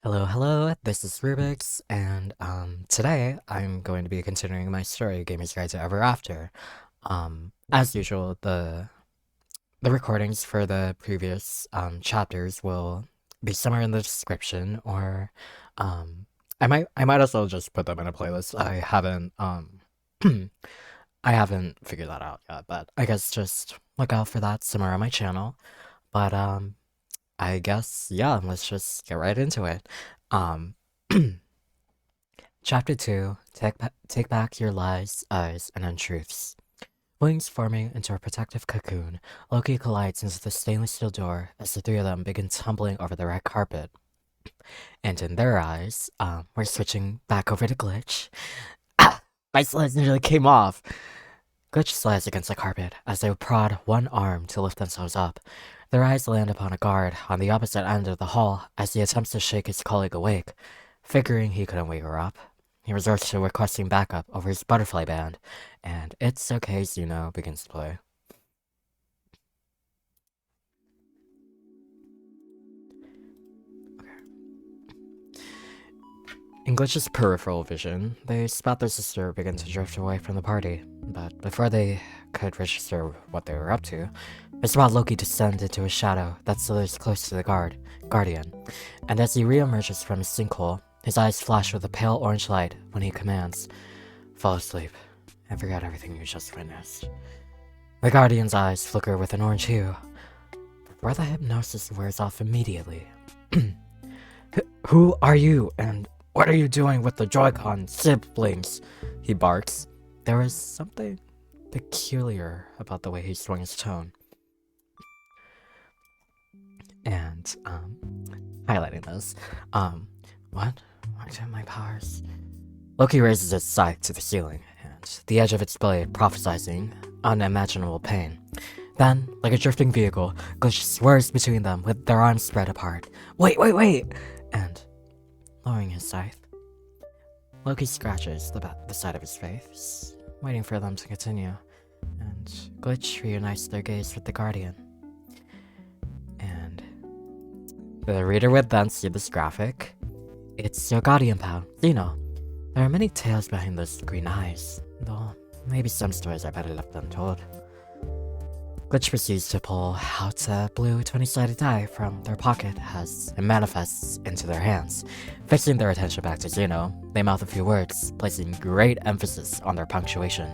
Hello, this is Rubik's, and today I'm going to be continuing my story, Gamer's Guide to Ever After. As usual, the recordings for the previous chapters will be somewhere in the description, or I might as well just put them in a playlist. I haven't figured that out yet, but I guess just look out for that somewhere on my channel. But I guess, yeah, let's just get right into it. Um, Chapter 2, take back your lies, eyes, and untruths. Wings forming into a protective cocoon, Loki collides into the stainless steel door as the three of them begin tumbling over the red carpet. And in their eyes, we're switching back over to Glitch. Ah! My slides nearly came off! Glitch slides against the carpet as they prod one arm to lift themselves up. Their eyes land upon a guard on the opposite end of the hall as he attempts to shake his colleague awake. Figuring he couldn't wake her up, he resorts to requesting backup over his butterfly band, and It's Okay Zuno begins to play. In Glitch's peripheral vision, they spot their sister begin to drift away from the party, but before they could register what they were up to, they spot Loki descend into a shadow that slithers close to the guardian, and as he reemerges from his sinkhole, his eyes flash with a pale orange light when he commands, "Fall asleep and forget everything you just witnessed." The guardian's eyes flicker with an orange hue, before the hypnosis wears off immediately. "Who are you, and what are you doing with the Joy-Con siblings?" he barks. There is something peculiar about the way he swung his tone. And, highlighting this, what? What are my powers? Loki raises his scythe to the ceiling, and the edge of its blade prophesizing unimaginable pain. Then, like a drifting vehicle, Glitch swerves between them with their arms spread apart. Wait! And, lowering his scythe, Loki scratches the side of his face, waiting for them to continue, and Glitch reunites their gaze with the Guardian. And the reader would then see this graphic. It's your guardian pal, Zeno. There are many tales behind those green eyes, though maybe some stories are better left untold. Glitch proceeds to pull out a blue 20-sided die from their pocket as it manifests into their hands. Fixing their attention back to Zeno, they mouth a few words, placing great emphasis on their punctuation.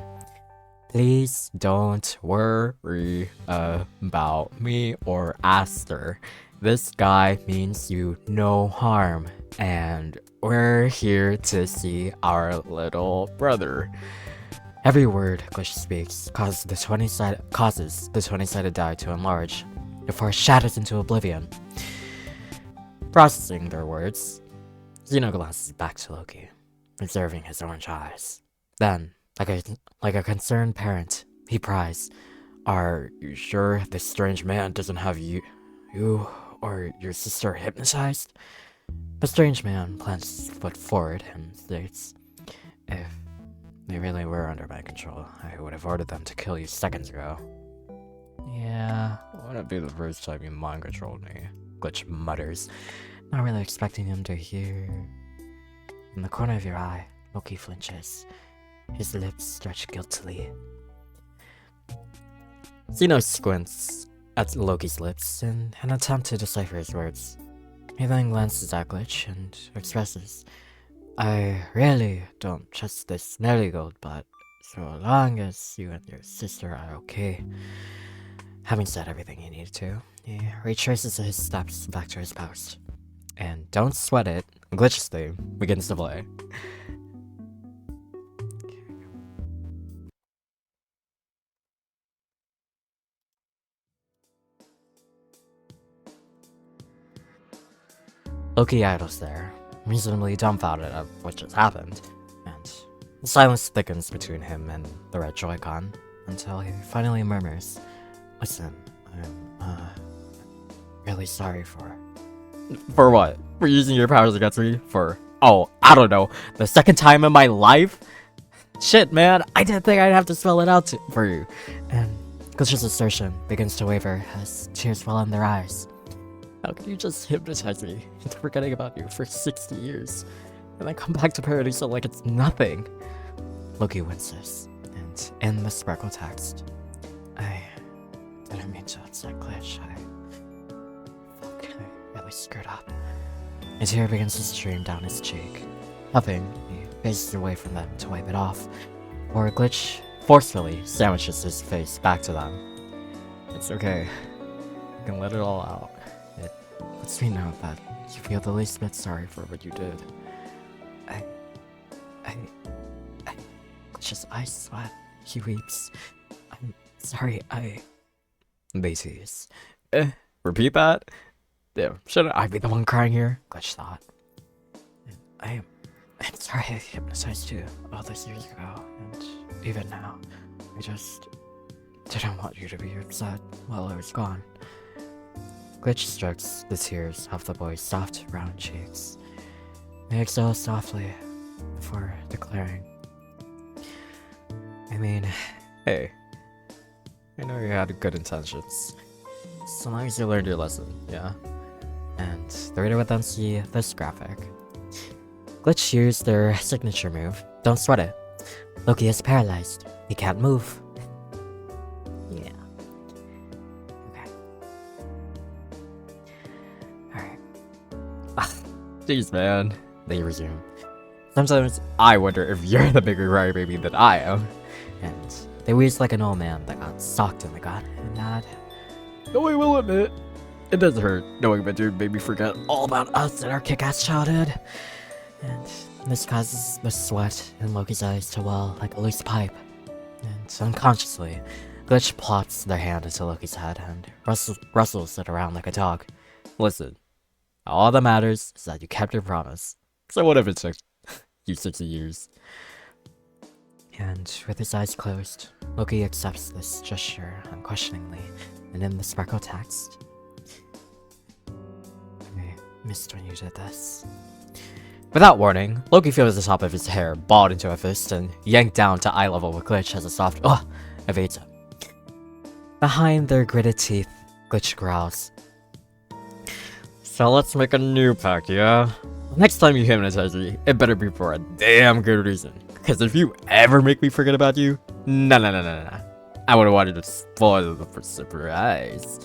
"Please don't worry about me or Aster. This guy means you no harm, and we're here to see our little brother." Every word Glitch speaks causes the 20-sided die to enlarge, before it shatters into oblivion. Processing their words, Zeno glances back to Loki, observing his orange eyes. Then, like a concerned parent, he pries, "Are you sure this strange man doesn't have you or your sister hypnotized?" The strange man plants his foot forward and states, "If they really were under my control, I would have ordered them to kill you seconds ago." "Yeah, wouldn't be the first time you mind-controlled me," Glitch mutters, not really expecting him to hear. In the corner of your eye, Loki flinches. His lips stretch guiltily. Zeno squints at Loki's lips in an attempt to decipher his words. He then glances at Glitch and expresses, "I really don't trust this marigold, but so long as you and your sister are okay." Having said everything he needed to, he retraces his steps back to his post. And don't sweat it, Glitch's theme begins to play. Loki idles there, reasonably dumbfounded at what just happened, and the silence thickens between him and the red Joy-Con until he finally murmurs, "Listen, I'm really sorry for..." "For what? For using your powers against me? For, oh, I don't know, the second time in my life? Shit, man, I didn't think I'd have to spell it out for you." And Glitch's assertion begins to waver as tears well in their eyes. How can you just hypnotize me into forgetting about you for 60 years, and then come back to Paradiso like it's nothing? Loki winces, and in the sparkle text, I didn't mean to upset Glitch. I really screwed up. A tear begins to stream down his cheek. Huffing, he faces away from them to wipe it off, or Glitch forcefully sandwiches his face back to them. It's okay. You can let it all out. It lets me know that you feel the least bit sorry for what you did. Glitch's eyes sweat. He weeps. I'm sorry, They tease. Repeat that? Damn, shouldn't I be the one crying here? Glitch thought. I'm sorry I hypnotized you all those years ago, and even now. I just didn't want you to be upset while I was gone. Glitch strokes the tears off the boy's soft, round cheeks. He exhales softly before declaring, I mean, hey, I know you had good intentions. So long as you learned your lesson, yeah? And the reader would then see this graphic. Glitch used their signature move, Don't Sweat It. Loki is paralyzed. He can't move. Yeah. Okay. Alright. Jeez, man. They resume. Sometimes I wonder if you're the bigger crybaby than I am. And they wheeze like an old man that got socked in the gut, and that... No, I will admit, it does hurt knowing my dude made me forget all about us and our kick-ass childhood. And this causes the sweat in Loki's eyes to well like a loose pipe. And unconsciously, Glitch plops their hand into Loki's head and rustles it around like a dog. Listen, all that matters is that you kept your promise. So what if it took you 60 years? And with his eyes closed, Loki accepts this gesture unquestioningly, and in the sparkle text, I missed when you did this. Without warning, Loki feels the top of his hair balled into a fist and yanked down to eye level with Glitch as a soft evades him. Behind their gritted teeth, Glitch growls. So let's make a new pact, yeah? Next time you hypnotize me, it better be for a damn good reason. Because if you ever make me forget about you, no. I would've wanted to spoil the surprise.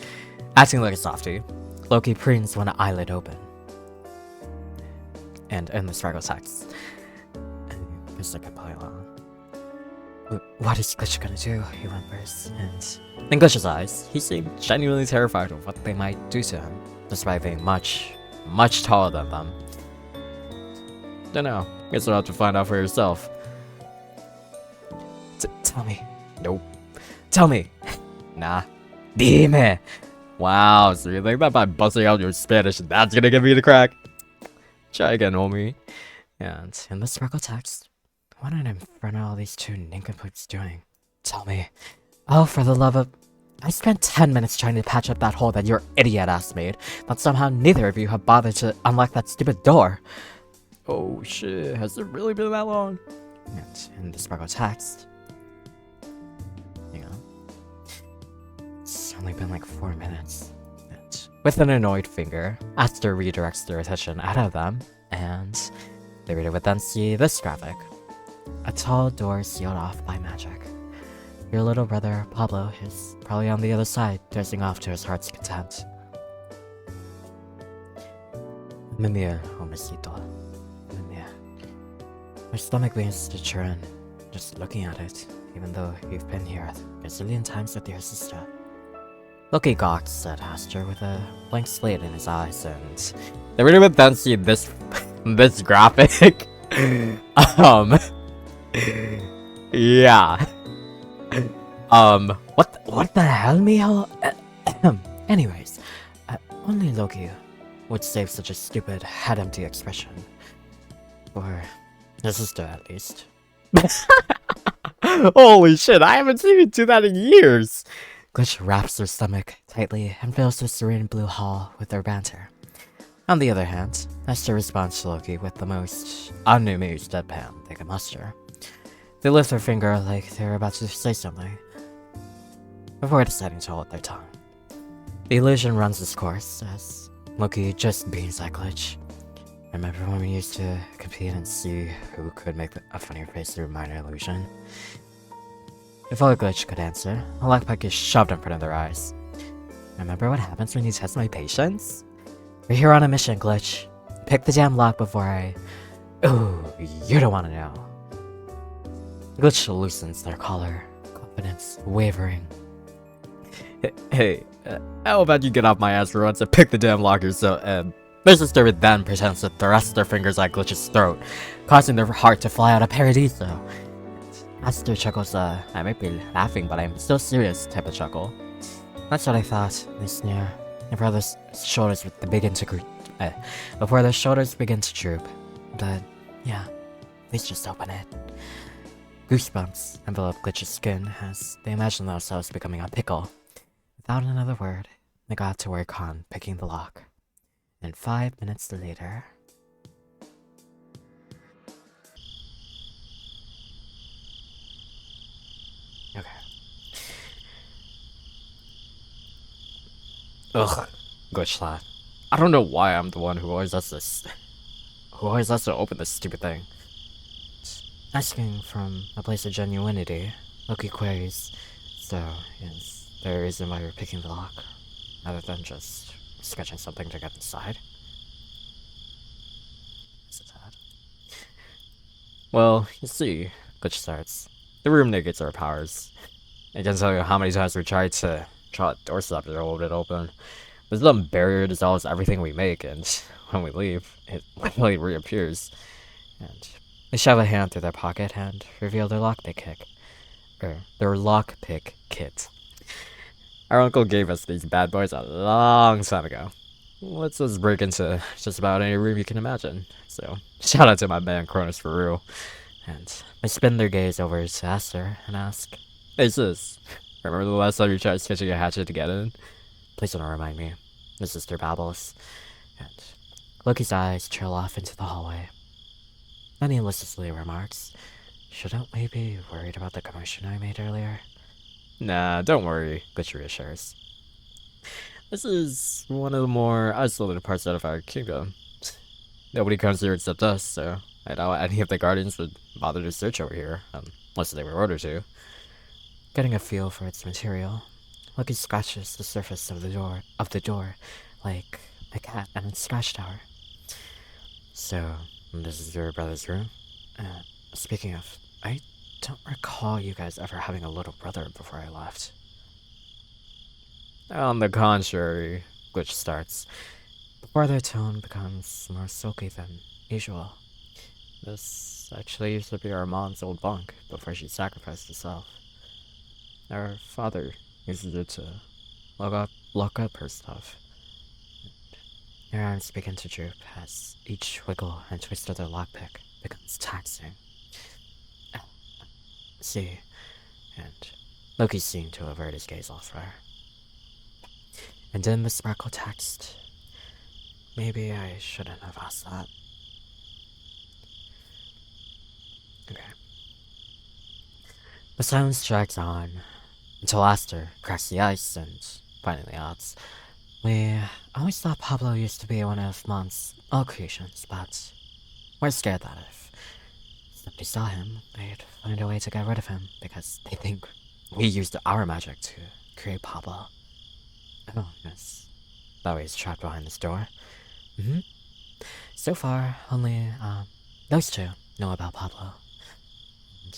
Acting like a softie, Loki preens one eyelid open. And in the sparkle text, I guess I could play along. What is Glitch gonna do? He whimpers, and in Glitch's eyes, he seemed genuinely terrified of what they might do to him, despite being much taller than them. Dunno, guess you'll have to find out for yourself. Tell me. Nope. Tell me. Nah. Dime. Wow, so you think that by busting out your Spanish, that's gonna give me the crack? Try again, homie. And in the sparkle text, what in inferno are all these two nincompoops doing? Tell me. Oh, for the love of... I spent 10 minutes trying to patch up that hole that your idiot ass made, but somehow neither of you have bothered to unlock that stupid door. Oh shit, has it really been that long? And in the sparkle text... It's only been like 4 minutes. And with an annoyed finger, Aster redirects their attention out of them, and the reader would then see this graphic. A tall door sealed off by magic. Your little brother, Pablo, is probably on the other side, dozing off to his heart's content. Mimir, homicito. Mimir. My stomach begins to churn, just looking at it, even though you've been here a gazillion times with your sister. Loki gawks at Aster with a blank slate in his eyes, and the reader would then see this graphic. Yeah. What the hell, Mio? Anyways, only Loki would save such a stupid, head-empty expression. Or his sister, at least. Holy shit, I haven't seen you do that in years! Glitch wraps their stomach tightly and fills the serene blue hall with their banter. On the other hand, Esther responds to Loki with the most unamused deadpan they can muster. They lift their finger like they're about to say something, before deciding to hold their tongue. The illusion runs its course as Loki just beans that glitch. Remember when we used to compete and see who could make a funnier face through minor illusion? If all a glitch could answer, a lockpick is shoved in front of their eyes. Remember what happens when you test my patience? We're here on a mission, Glitch. Pick the damn lock before I... Ooh, you don't want to know. Glitch loosens their collar, confidence wavering. Hey, how about you get off my ass for once and pick the damn lock yourself? Their sister then pretends to thrust their fingers at Glitch's throat, causing their heart to fly out of paradiso. Aster chuckles, I might be laughing, but I'm still serious type of chuckle. That's what I thought, they sneer. Before their shoulders begin to droop. But, yeah, please just open it. Goosebumps envelop Glitch's skin as they imagine themselves becoming a pickle. Without another word, they got to work on picking the lock. And 5 minutes later... Okay. Ugh, Glitch thought. I don't know why I'm the one who always has to open this stupid thing. Asking from a place of genuinity, Loki queries, so is there a reason why you're picking the lock, other than just sketching something to get inside? Is it that? Well, you see, Glitch starts. The room negates our powers. I can't tell you how many times we tried to draw a doorstop to hold it open. This dumb barrier dissolves everything we make, and when we leave, it literally reappears. And they shove a hand through their pocket and reveal their lockpick kit. Our uncle gave us these bad boys a long time ago. Lets us break into just about any room you can imagine. So, shout out to my man Cronus for real. And they spin their gaze over to Aster and ask, Hey sis, remember the last time you tried stitching a hatchet to get in? Please don't remind me. The sister babbles. And Loki's eyes trail off into the hallway. Then he listlessly remarks, Shouldn't we be worried about the commotion I made earlier? Nah, don't worry, Glitch reassures. This is one of the more isolated parts out of our kingdom. Nobody comes here except us, so I doubt any of the guardians would bother to search over here, unless they were ordered to. Getting a feel for its material, Loki scratches the surface of the door, like a cat and its scratch tower. So, this is your brother's room? Speaking of, I don't recall you guys ever having a little brother before I left. On the contrary, Glitch starts, before their tone becomes more silky than usual. This actually used to be our mom's old bunk before she sacrificed herself. Our father uses it to lock up her stuff. Their arms begin to droop as each wiggle and twist of their lockpick becomes taxing. See, and Loki seemed to avert his gaze elsewhere. And in the sparkle text, maybe I shouldn't have asked that. Okay. The silence drags on until Aster cracks the ice and finally adds, We always thought Pablo used to be one of Mom's old creations, but we're scared that if somebody saw him, they'd find a way to get rid of him because they think we used our magic to create Pablo. Oh, yes. That way he's trapped behind this door. So far, only, those two know about Pablo. And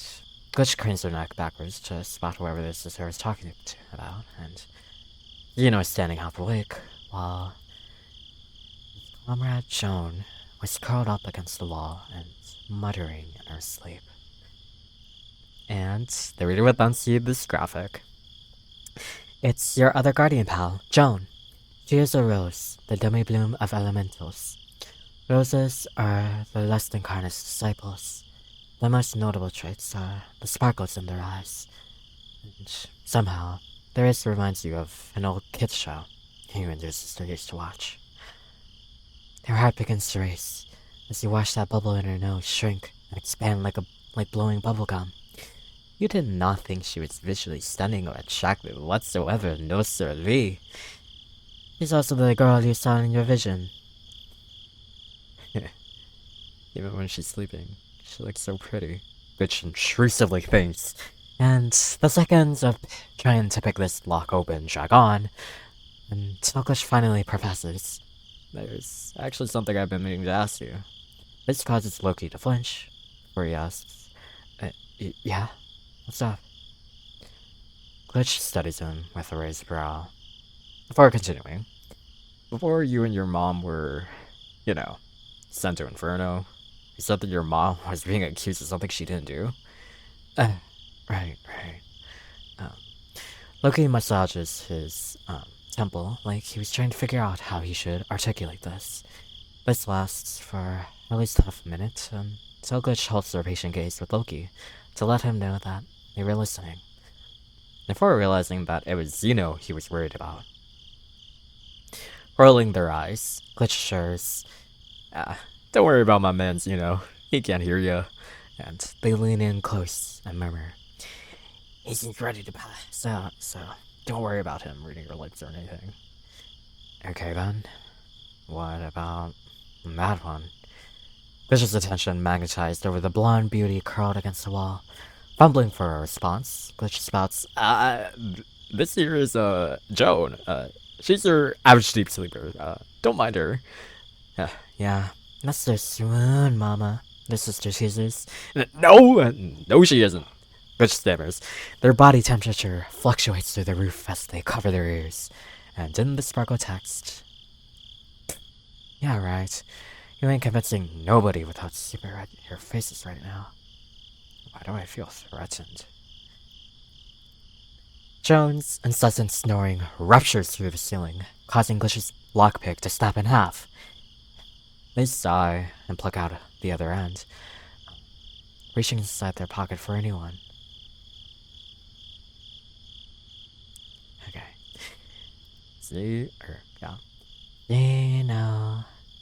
Glitch cranes their neck backwards to spot whoever this is was talking about, and is standing half awake, while his comrade Joan was curled up against the wall and muttering in her sleep. And the reader would then see this graphic. It's your other guardian pal, Joan. She is a rose, the demi-bloom of elementals. Roses are the less than carnage disciples. The most notable traits are the sparkles in their eyes. And somehow, their race reminds you of an old kids show you and your sister used to watch. Your heart begins to race as you watch that bubble in her nose shrink and expand like blowing bubblegum. You did not think she was visually stunning or attractive whatsoever, no sirree. She's also the girl you saw in your vision. Even when she's sleeping, she looks so pretty. Glitch intrusively thinks. And the seconds of trying to pick this lock open drag on, until Glitch finally professes. There's actually something I've been meaning to ask you. This causes Loki to flinch, before he asks, yeah? What's up? Glitch studies him with a raised brow. Before continuing, before you and your mom were, sent to Inferno, you said that your mom was being accused of something she didn't do? Uh, right. Um, Loki massages his, temple like he was trying to figure out how he should articulate this. This lasts for at least half a minute, until Glitch holds their patient gaze with Loki to let him know that they were listening. Before realizing that it was Xeno he was worried about. Rolling their eyes, Glitch assures, don't worry about my man Xeno. He can't hear you. And they lean in close and murmur, he's ready to pass out, so don't worry about him reading your lips or anything. Okay then, what about that one? Glitch's attention magnetized over the blonde beauty curled against the wall. Fumbling for a response, Glitch spouts, this here is, Joan. She's your average deep sleeper. Don't mind her. Yeah, that's their swoon, mama. The sister teases. No, she isn't. Glitch stammers. Their body temperature fluctuates through the roof as they cover their ears. And in the sparkle text, yeah, right. You ain't convincing nobody without super red your faces right now. Why do I feel threatened? Joan's incessant snoring ruptures through the ceiling, causing Glitch's lockpick to snap in half. They sigh and pluck out the other end, reaching inside their pocket for a new one. Okay.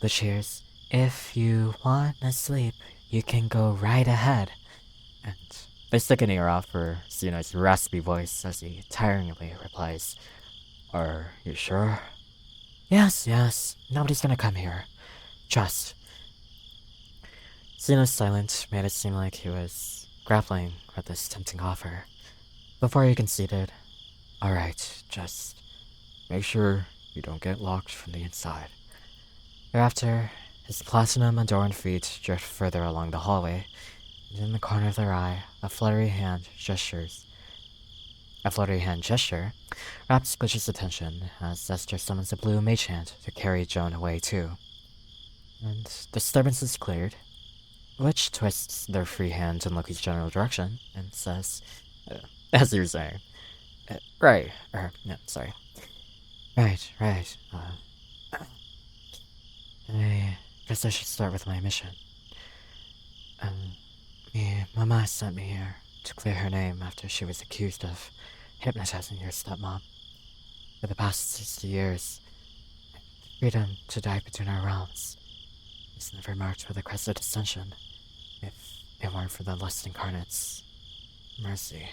The cheers. If you wanna sleep, you can go right ahead. And they stick an ear out for Xeno's raspy voice as he tiringly replies, are you sure? Yes. Nobody's gonna come here. Trust. Xeno's silence made it seem like he was grappling with this tempting offer. Before he conceded, alright, just make sure you don't get locked from the inside. Thereafter, his platinum-adorned feet drift further along the hallway, and in the corner of their eye, a fluttery hand gesture wraps Glitch's attention as Zester summons a blue mage hand to carry Joan away too. And disturbance is cleared. Glitch twists their free hand in Loki's general direction and says, as you were saying, right, sorry. Right, I guess I should start with my mission. Mama sent me here to clear her name after she was accused of hypnotizing your stepmom. For the past 60 years, the freedom to die between our realms is never marked with a crest of dissension, if it weren't for the lust incarnate's mercy.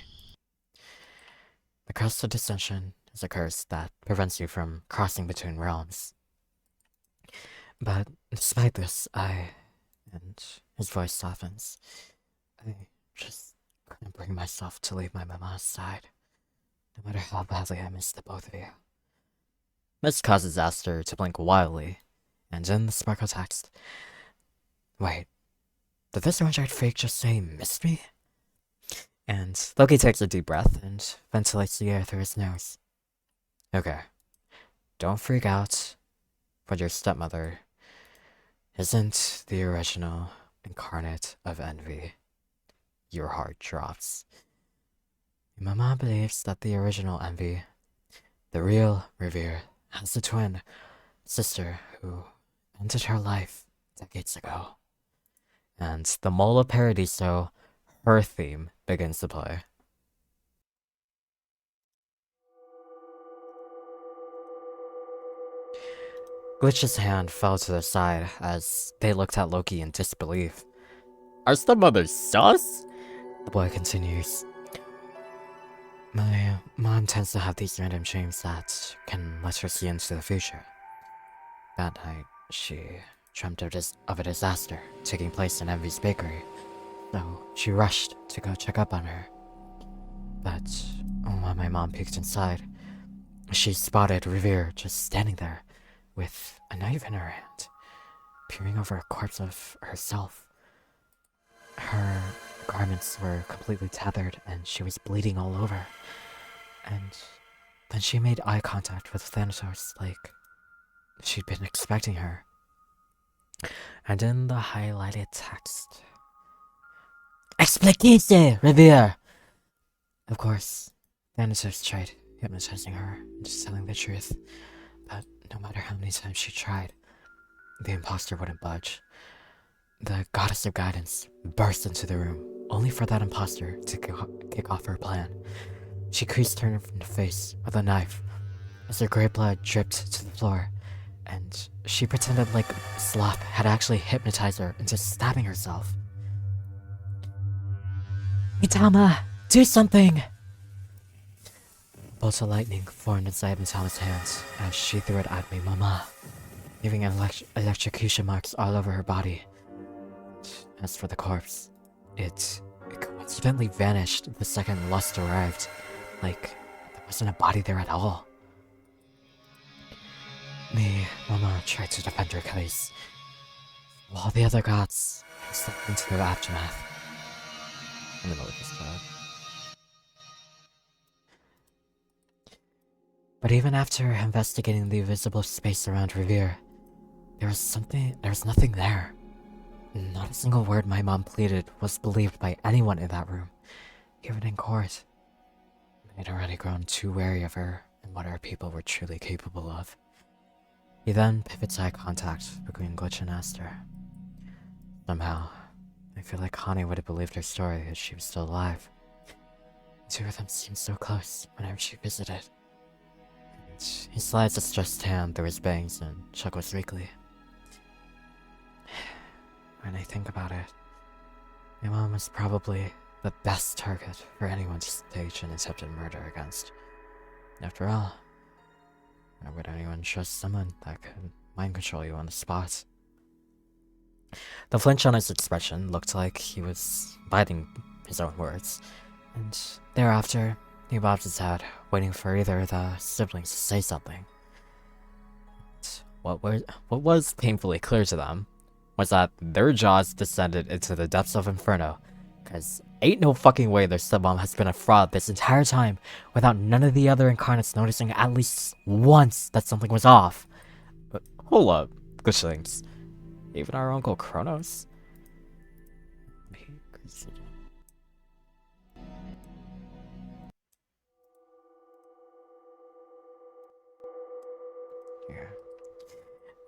The crest of dissension is a curse that prevents you from crossing between realms. But despite this, and his voice softens, I just couldn't bring myself to leave my mama's side, no matter how badly I missed the both of you. This causes Aster to blink wildly, and in the sparkle text, wait, did this orange-eyed freak just say missed me? And Loki takes a deep breath and ventilates the air through his nose. Okay, don't freak out, but your stepmother isn't the original incarnate of envy. Your heart drops. Mama believes that the original envy, the real Revere, has a twin sister who ended her life decades ago. And the Mole of Paradiso, her theme, begins to play. Glitch's hand fell to the side as they looked at Loki in disbelief. Our stepmother's sus? The boy continues. My mom tends to have these random dreams that can let her see into the future. That night, she dreamt of a disaster taking place in Envy's bakery, so she rushed to go check up on her. But when my mom peeked inside, she spotted Revere just standing there with a knife in her hand, peering over a corpse of herself. Her garments were completely tethered and she was bleeding all over. And then she made eye contact with Thanatos like she'd been expecting her. And in the highlighted text, "Expliquise, Revere!" Of course, Thanatos tried hypnotizing her into telling the truth, but no matter how many times she tried, the imposter wouldn't budge. The goddess of guidance burst into the room, only for that imposter to kick off her plan. She creased her in the face with a knife as her grey blood dripped to the floor, and she pretended like Slop had actually hypnotized her into stabbing herself. "Mitama, do something!" Bolts of lightning formed inside Mitama's hands as she threw it at me, Mama, leaving electrocution marks all over her body. As for the corpse, it coincidentally vanished the second Lust arrived, like there wasn't a body there at all. Me, Mama tried to defend her case, while the other gods slipped into their aftermath. In the middle of this job. But even after investigating the visible space around Revere, there was nothing there. Not a single word my mom pleaded was believed by anyone in that room, even in court. I'd already grown too wary of her and what our people were truly capable of. He then pivots eye contact between Glitch and Aster. Somehow, I feel like Connie would have believed her story if she was still alive. The two of them seemed so close whenever she visited. And he slides a stressed hand through his bangs and chuckles weakly. When I think about it, my mom was probably the best target for anyone to stage an attempted murder against. After all, why would anyone trust someone that could mind control you on the spot? The flinch on his expression looked like he was biting his own words, and thereafter, he bobbed his head, waiting for either of the siblings to say something. What was painfully clear to them was that their jaws descended into the depths of Inferno, cause ain't no fucking way their stepmom has been a fraud this entire time without none of the other incarnates noticing at least once that something was off. But hold up, Glitchlings. Even our Uncle Kronos? Yeah.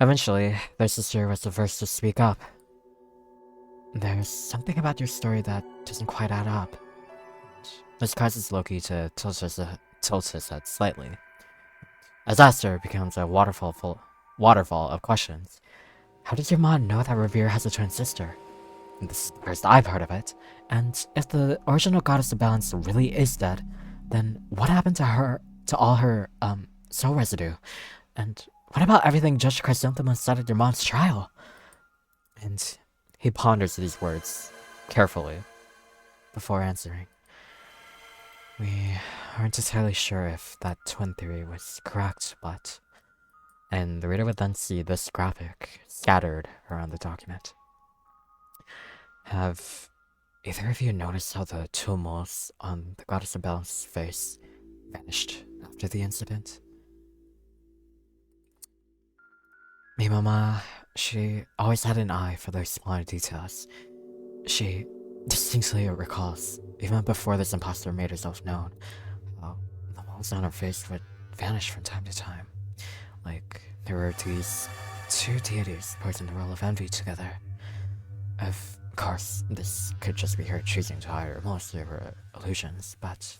Eventually, their sister was the first to speak up. "There's something about your story that doesn't quite add up." This causes Loki to tilt his head slightly, as Aster becomes a waterfall of questions. How does your mom know that Revere has a twin sister? This is the first I've heard of it. And if the original goddess of balance really is dead, then what happened to all her, soul residue? And what about everything Judge Chrysanthemum said at your mom's trial? And he ponders these words carefully before answering. We aren't entirely sure if that twin theory was correct, but... And the reader would then see this graphic scattered around the document. Have either of you noticed how the two moles on the Goddess of Balance's face vanished after the incident? My mama, she always had an eye for those smaller details. She distinctly recalls, even before this imposter made herself known, how the moles on her face would vanish from time to time. Like there were these two deities posed in the role of envy together. Of course, this could just be her choosing to hide most of her illusions, but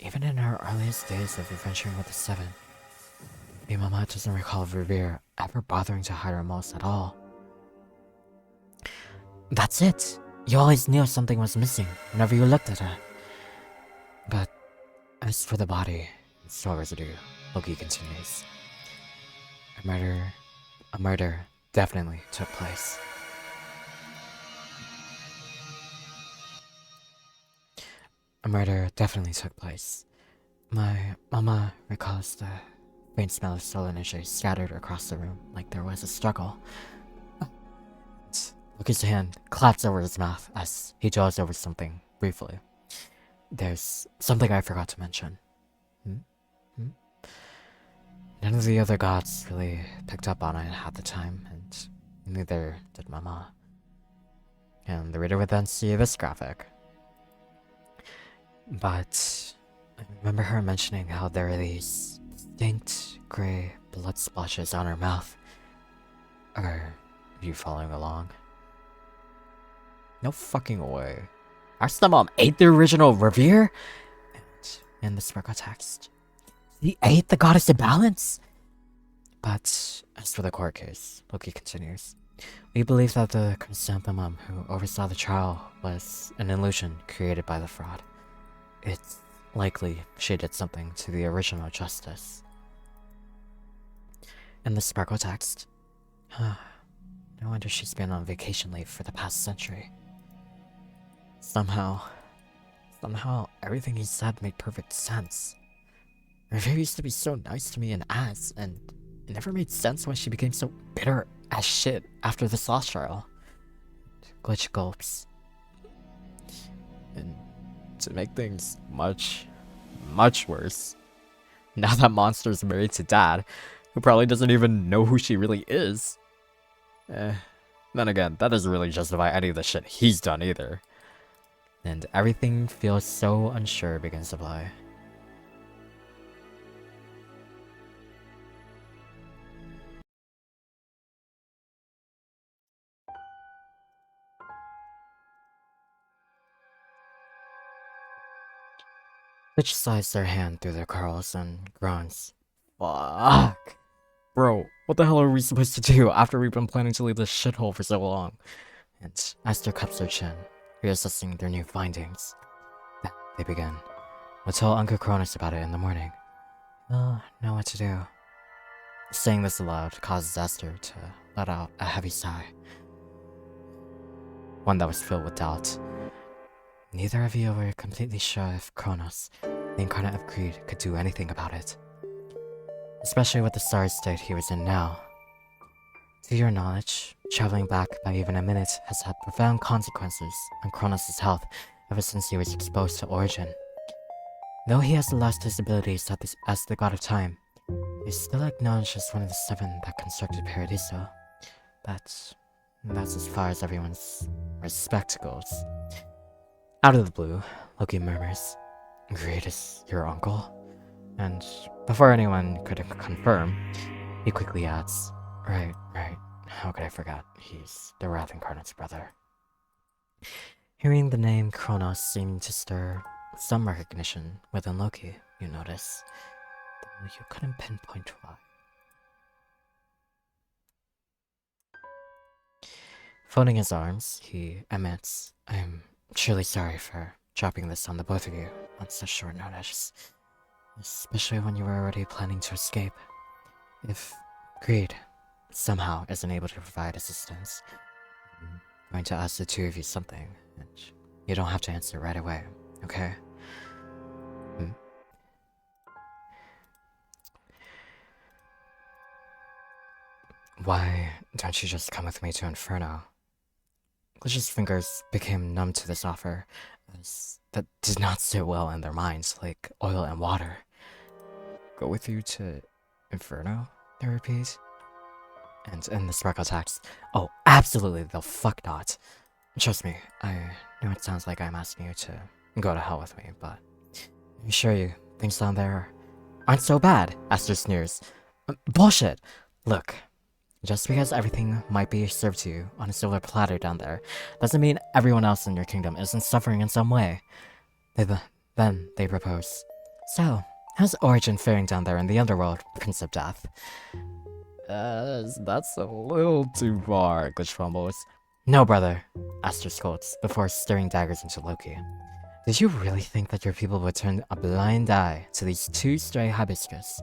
even in her earliest days of adventuring with the Seven, my mama doesn't recall Revere ever bothering to hide her most at all. That's it. You always knew something was missing whenever you looked at her. But as for the body and soul residue, Loki continues. A murder definitely took place. A murder definitely took place. My mama recalls the faint smell of soul energy scattered across the room like there was a struggle. Loki's hand claps over his mouth as he jaws over something briefly. There's something I forgot to mention. Hmm? Hmm? None of the other gods really picked up on it at the time, and neither did Mama. And the reader would then see this graphic. But I remember her mentioning how there are these distinct gray blood splashes on her mouth. Are you following along? No fucking way. Our stepmom ate the original Revere? And in the sparkle text, he ate the goddess of balance? But as for the court case, Loki continues, we believe that the chrysanthemum who oversaw the trial was an illusion created by the fraud. It's likely she did something to the original justice. In the sparkle text, no wonder she's been on vacation leave for the past century. Somehow everything he said made perfect sense. Revere used to be so nice to me and Az, and it never made sense why she became so bitter as shit after the Sloth trial. Glitch gulps. And to make things much worse, now that Monster's married to Dad, who probably doesn't even know who she really is. Then again, that doesn't really justify any of the shit he's done either. And everything feels so unsure begins to play. Bitch slides their hand through their curls and groans. Fuck. Bro, what the hell are we supposed to do after we've been planning to leave this shithole for so long? And Esther cups her chin, reassessing their new findings. Then they begin. We'll tell Uncle Cronus about it in the morning. He'll know what to do. Saying this aloud causes Esther to let out a heavy sigh. One that was filled with doubt. Neither of you were completely sure if Kronos, the incarnate of greed, could do anything about it. Especially with the sorry state he was in now. To your knowledge, traveling back by even a minute has had profound consequences on Kronos' health ever since he was exposed to Origin. Though he has lost his abilities as the god of time, he's still acknowledged as one of the 7 that constructed Paradiso. That's as far as everyone's respect goes. Out of the blue, Loki murmurs, "Great is your uncle?" And before anyone could confirm, he quickly adds, Right. How could I forget? He's the Wrath Incarnate's brother." Hearing the name Kronos seemed to stir some recognition within Loki, you notice, though you couldn't pinpoint why. Folding his arms, he admits, "I'm truly sorry for dropping this on the both of you on such short notice, especially when you were already planning to escape. If Greed somehow isn't able to provide assistance, I'm going to ask the 2 of you something, and you don't have to answer right away, okay? Why don't you just come with me to Inferno?" Glitch's fingers became numb to this offer, as that did not sit well in their minds like oil and water. "Go with you to Inferno?" they repeat. And in the sparkle text, "Oh, absolutely the fuck not. Trust me, I know it sounds like I'm asking you to go to hell with me, but I assure you, things down there aren't so bad," Esther sneers. "Bullshit! Look, just because everything might be served to you on a silver platter down there, doesn't mean everyone else in your kingdom isn't suffering in some way." Then they propose, "So, how's Origin faring down there in the underworld, Prince of Death?" That's a little too far," Glitch fumbles. "No, brother," Aster scolds, before staring daggers into Loki. Did you really think that your people would turn a blind eye to these two stray hibiscus,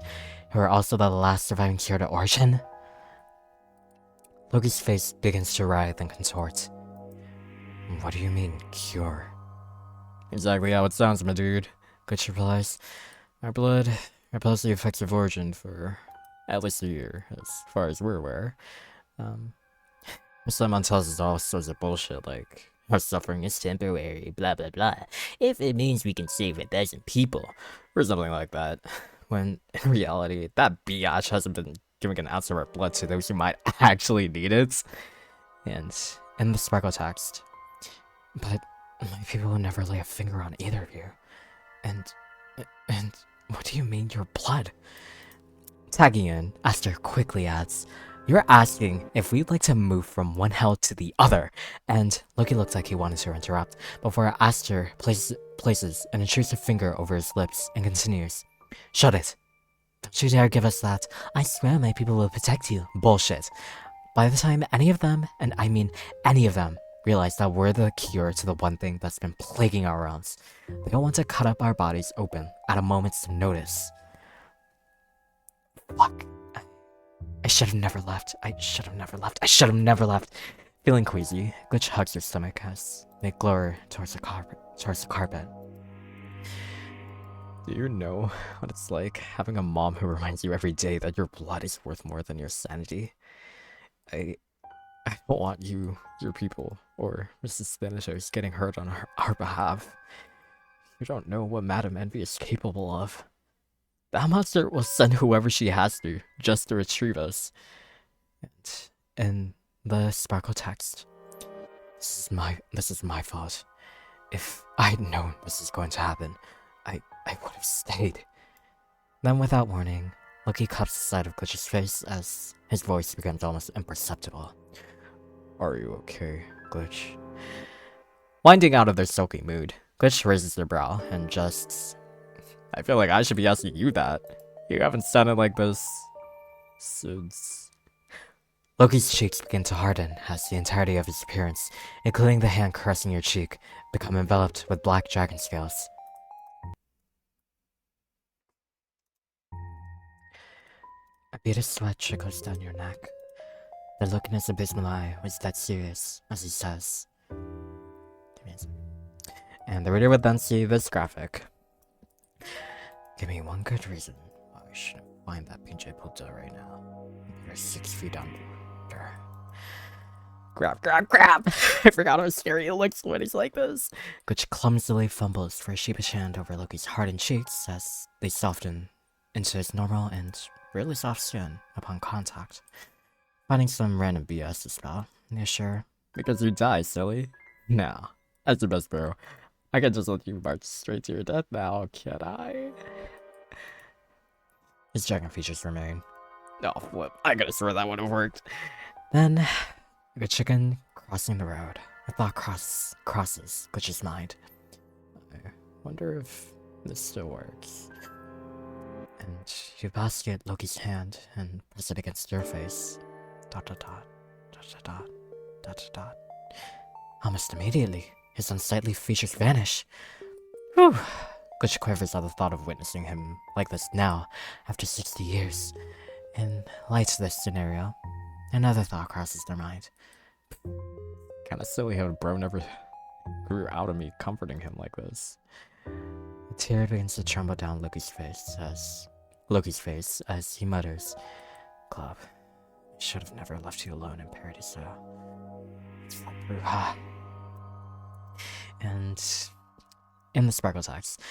who are also the last surviving cure to origin? Loki's face begins to writhe and contort. What do you mean, cure? Exactly how it sounds, my dude. Glitch replies. Our blood repels the effects of origin for at least a year, as far as we're aware. Someone tells us all sorts of bullshit like our suffering is temporary, blah blah blah, if it means we can save 1,000 people, or something like that. When in reality, that biatch hasn't been giving an ounce of our blood to those who might actually need it. And in the sparkle text, but my people will never lay a finger on either of you. And what do you mean your blood? Tagging in, Aster quickly adds, you're asking if we'd like to move from one hell to the other. And Loki looked like he wanted to interrupt, before Aster places an intrusive finger over his lips and continues. Shut it. Don't you dare give us that. I swear my people will protect you. Bullshit. By the time any of them, and I mean any of them, realize that we're the cure to the one thing that's been plaguing our realms, they'll want to cut up our bodies open at a moment's notice. Fuck. I should have never left. I should have never left. Feeling queasy, Glitch hugs her stomach as they glower towards the carpet. Do you know what it's like having a mom who reminds you every day that your blood is worth more than your sanity? I don't want you, your people, or Mrs. Thanatos getting hurt on our behalf. You don't know what Madame Envy is capable of. That monster will send whoever she has to, just to retrieve us. And in the sparkle text, this is my fault. If I'd known this is going to happen, I would have stayed. Then without warning, Loki cups the side of Glitch's face as his voice becomes almost imperceptible. Are you okay, Glitch? Winding out of their sulky mood, Glitch raises their brow and just... I feel like I should be asking you that. You haven't sounded like this since... Loki's cheeks begin to harden as the entirety of his appearance, including the hand caressing your cheek, become enveloped with black dragon scales. A bead of sweat trickles down your neck. The look in his abysmal eye was dead serious as he says... And the reader would then see this graphic. Give me one good reason why we shouldn't find that pinche puta right now. You're 6 feet under. Grab! I forgot how scary it looks when he's like this. Glitch clumsily fumbles for a sheepish hand over Loki's hardened cheeks as they soften into his normal and really soft skin upon contact. Finding some random BS to spell. Yeah, sure. Because you die, silly. No. That's the best, bro. I can just let you march straight to your death now, can I? His dragon features remain. Oh, flip. I could have sworn that would have worked. Then, like a chicken crossing the road, a thought crosses Glitch's mind. I wonder if this still works. And you basket Loki's hand and press it against your face. ... Almost immediately, his unsightly features vanish. Whew. Glitch quivers at the thought of witnessing him like this now, after 60 years. In light of this scenario, another thought crosses their mind. Kinda silly how bro never grew out of me comforting him like this. A tear begins to tremble down Loki's face as he mutters, Club, I should have never left you alone in Paradiso. And in the sparkle text,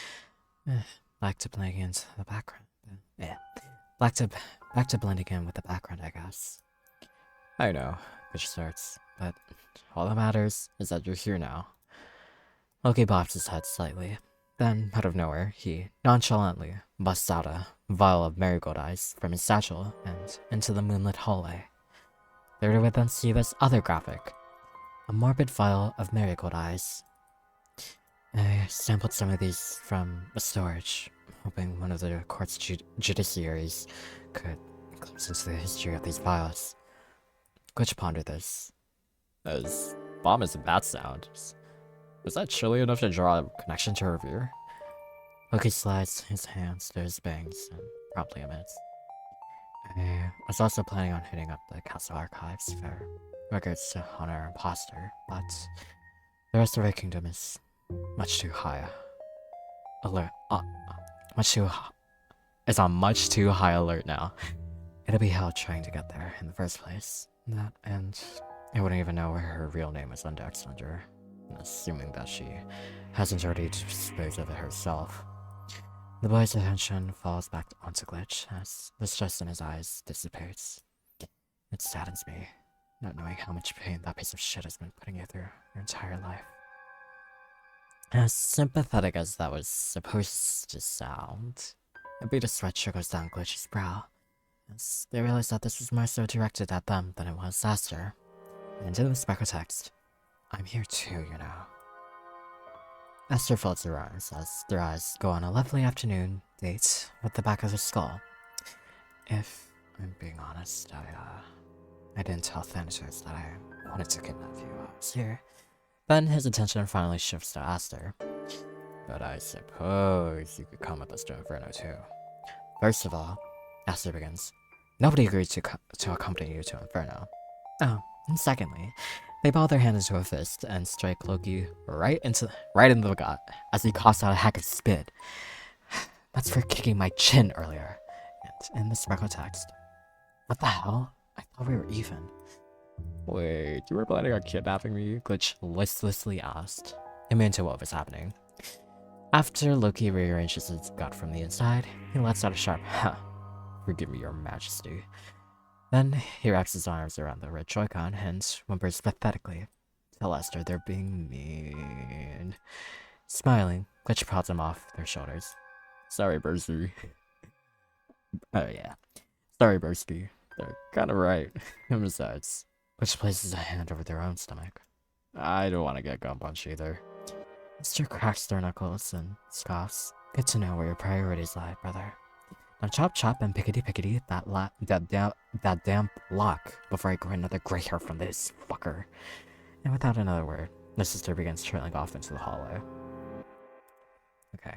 back to blending into the background. Back to blending in with the background, I guess. I know, which starts, but all that matters is that you're here now. Loki bops his head slightly. Then, out of nowhere, he nonchalantly busts out a vial of marigold eyes from his satchel and into the moonlit hallway. There would then see this other graphic. A morbid vial of marigold eyes. I sampled some of these from a storage, hoping one of the court's judiciaries could glimpse into the history of these vials. Glitch pondered this. As bomb as a bat sound. Is that chilly enough to draw a connection to her viewer? Loki slides his hands to his bangs and promptly emits. I was also planning on hitting up the castle archives for records to honor our imposter, but the rest of our kingdom is much too high alert. Much too is on much too high alert now. It'll be hell trying to get there in the first place. That and I wouldn't even know where her real name is indexed under, assuming that she hasn't already disposed of it herself. The boy's attention falls back onto Glitch as the stress in his eyes dissipates. It saddens me, not knowing how much pain that piece of shit has been putting you through your entire life. As sympathetic as that was supposed to sound, a bead of sweat trickles down Glitch's brow, as they realize that this was more so directed at them than it was Aster. And in the speckle text, I'm here too, you know. Aster folds her arms as their eyes go on a lovely afternoon date with the back of the skull. If I'm being honest, I didn't tell Thanatos that I wanted to kidnap you while I was here. Then his attention finally shifts to Aster. But I suppose you could come with us to Inferno too. First of all, Aster begins, nobody agreed to accompany you to Inferno. Oh, and secondly, they ball their hand into a fist and strike Loki right in the gut as he coughs out a heck of spit. That's for kicking my chin earlier. And in the sparkle text, what the hell? I thought we were even. Wait, you were planning on kidnapping me? Glitch listlessly asked, immune to what was happening. After Loki rearranges his gut from the inside, he lets out a sharp, huh. Forgive me, your majesty. Then he wraps his arms around the red Joy-Con and whimpers pathetically. Tell Aster they're being mean. Smiling, Glitch prods him off their shoulders. Sorry, Bursty. Oh yeah. Sorry, Bursty. They're kinda right. And besides, Glitch places a hand over their own stomach. I don't want to get gun punched either. Mr. cracks their knuckles and scoffs. Good to know where your priorities lie, brother. Now chop chop and pickety pickety that damn lock before I grow another gray hair from this fucker. And without another word, the sister begins trailing off into the hallway. Okay.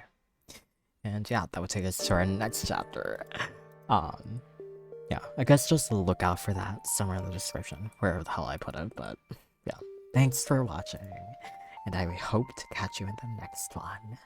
And yeah, that would take us to our next chapter. Yeah, I guess just look out for that somewhere in the description, wherever the hell I put it, but yeah. Thanks for watching, and I hope to catch you in the next one.